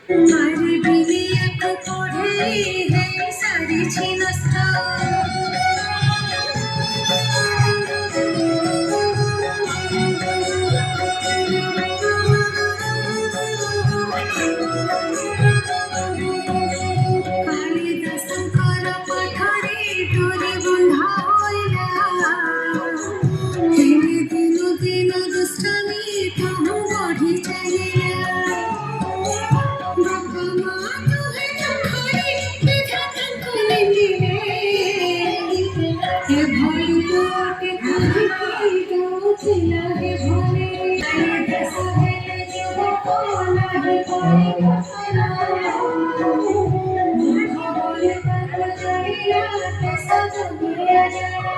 तुम्हारे बिने एक पढ़े है सारी छिनस्त कालिदासंकर पठरे डोरे बंधा होइला हेले दिनो दिन दुष्टामी तहु बढ़ी चलिला बापा माँ तुहे चखाई विधाता कोने मिले हे भोली पुआटे खाई गाउथिला हे भोले कालिदास हेले जीव कोना हे भोली कसना भोले पर चढ़िया कैसा दुनिया जाना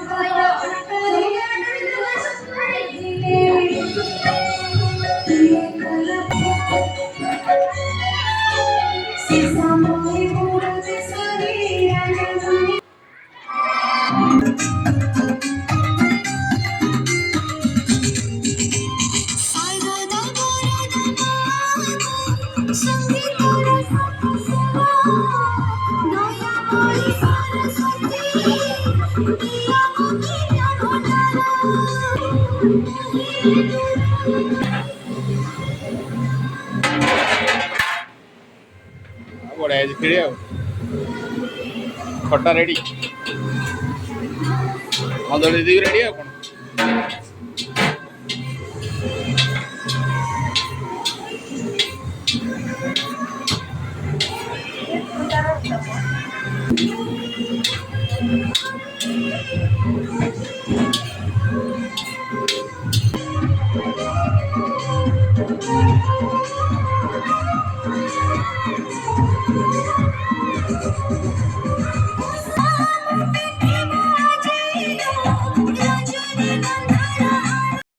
बड़ा खटा रेडी कदली दी रेडी कौन